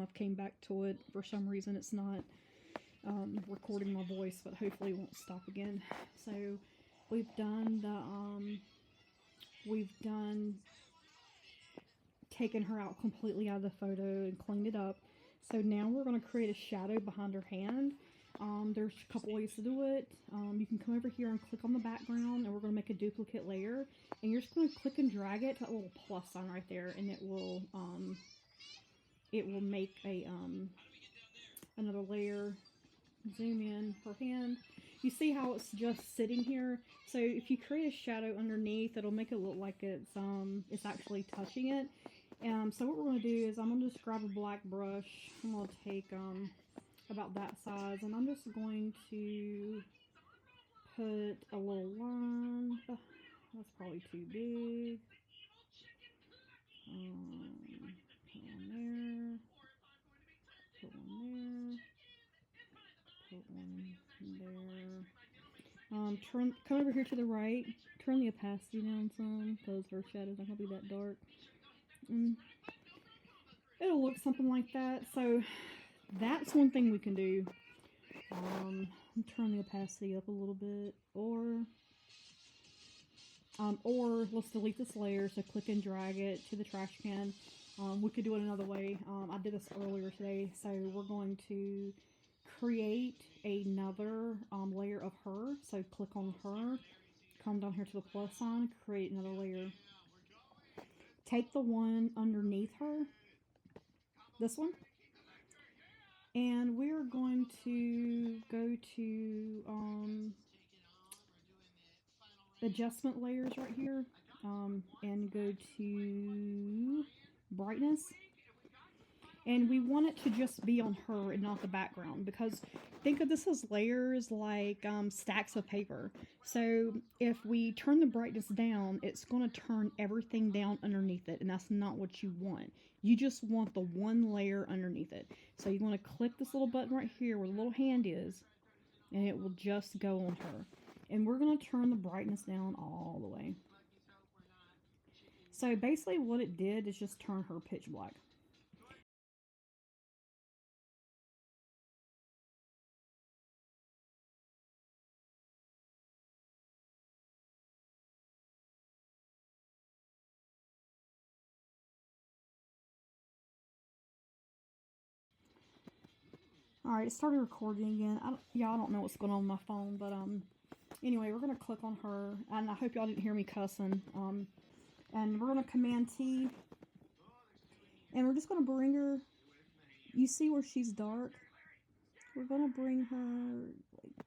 I've came back to it. For some reason, it's not recording my voice, but hopefully it won't stop again. So we've done taken her out completely out of the photo and cleaned it up. So now we're going to create a shadow behind her hand. There's a couple ways to do it. You can come over here and click on the background, and we're going to make a duplicate layer. And you're just going to click and drag it to that little plus sign right there, and it will make a another layer. Zoom in her hand. You see how it's just sitting here? So if you create a shadow underneath, it'll make it look like it's actually touching it. So what we're going to do is I'm going to just grab a black brush. I'm going to take about that size, and I'm just going to put a little line. That's probably too big. Put one there. Put one there. Put one there. Come over here to the right. Turn the opacity down some, because her shadow's not going to be that dark. It'll look something like that. So that's one thing we can do. Turn the opacity up a little bit, or let's delete this layer. So click and drag it to the trash can. We could do it another way. I did this earlier today. So we're going to create another layer of her. So click on her, come down here to the plus sign, create another layer. Take the one underneath her, this one, and we're going to go to adjustment layers right here, and go to brightness. And we want it to just be on her and not the background, because think of this as layers like stacks of paper. So if we turn the brightness down, it's going to turn everything down underneath it, and that's not what you want. You just want the one layer underneath it. So you want to click this little button right here where the little hand is, and it will just go on her. And we're going to turn the brightness down all the way. So basically what it did is just turn her pitch black. Alright, it started recording again. I don't know what's going on with my phone, but anyway, we're going to click on her, and I hope y'all didn't hear me cussing. And we're going to Command T, and we're just going to bring her, you see where she's dark? We're going to bring her, like,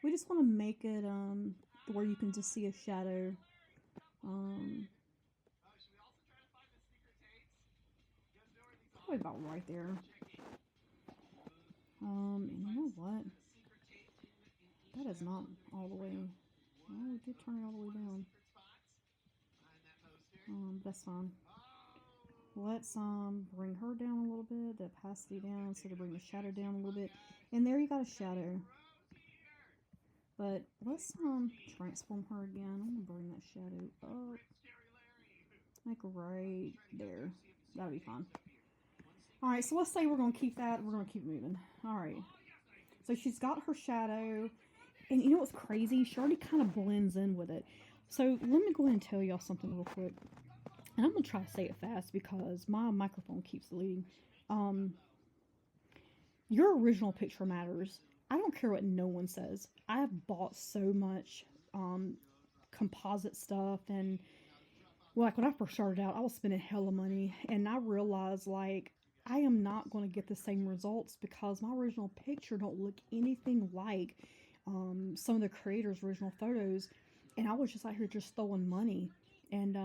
we just want to make it where you can just see a shadow. Probably about right there. And you know what? That is not all the way. Oh, we did turn it all the way down. That's fine. Let's bring her down a little bit, the opacity down, so to bring the shadow down a little bit. And there you got a shadow. But let's transform her again. I'm gonna bring that shadow up. Like right there. That'll be fine. Alright, so let's say we're gonna keep that, we're gonna keep moving. Alright. So she's got her shadow. And you know what's crazy? She already kind of blends in with it. So let me go ahead and tell y'all something real quick. And I'm going to try to say it fast because my microphone keeps deleting. Your original picture matters. I don't care what no one says. I have bought so much composite stuff, and like when I first started out, I was spending hella money, and I realized like I am not going to get the same results because my original picture don't look anything like some of the creators' original photos, and I was just out here just throwing money, and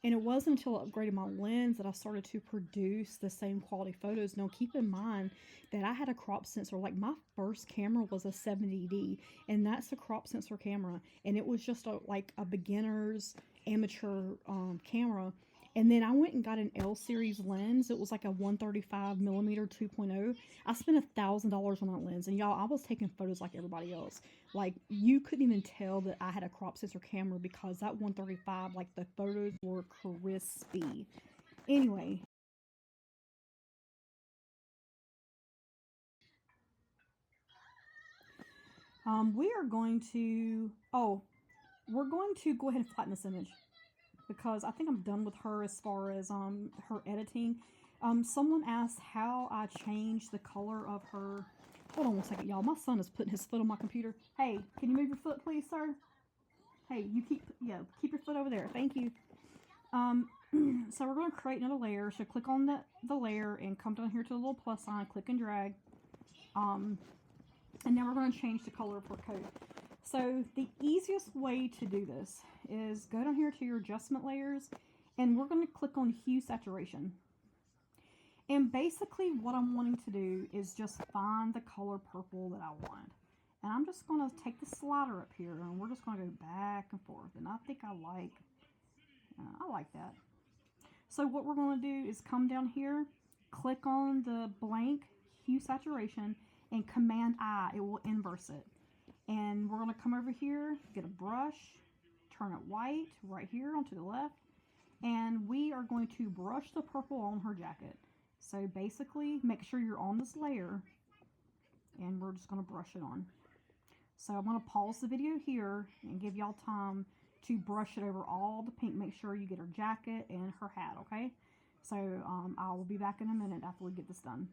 it wasn't until I upgraded my lens that I started to produce the same quality photos. Now, keep in mind that I had a crop sensor. Like, my first camera was a 70D, and that's a crop sensor camera. And it was just like a beginner's amateur camera. And then I went and got an L series lens. It was like a 135 millimeter 2.0. I spent $1,000 on that lens, and y'all, I was taking photos like everybody else. Like, you couldn't even tell that I had a crop sensor camera because that 135, like, the photos were crispy. Anyway, We are going to, oh, we're going to go ahead and flatten this image because I think I'm done with her as far as her editing. Someone asked how I changed the color of her. Hold on one second, y'all. My son is putting his foot on my computer. Hey, can you move your foot, please, sir? Hey, you keep your foot over there. Thank you. So we're going to create another layer. So click on the layer and come down here to the little plus sign, click and drag. And now we're going to change the color of her coat. So the easiest way to do this is go down here to your adjustment layers, and we're going to click on hue saturation. And basically what I'm wanting to do is just find the color purple that I want. And I'm just going to take the slider up here, and we're just going to go back and forth. And I think I like that. So what we're going to do is come down here, click on the blank hue saturation, and Command I, it will inverse it. And we're going to come over here, get a brush, turn it white right here onto the left, and we are going to brush the purple on her jacket. So basically, make sure you're on this layer, and we're just going to brush it on. So I'm going to pause the video here and give y'all time to brush it over all the pink. Make sure you get her jacket and her hat, okay? So I will be back in a minute after we get this done.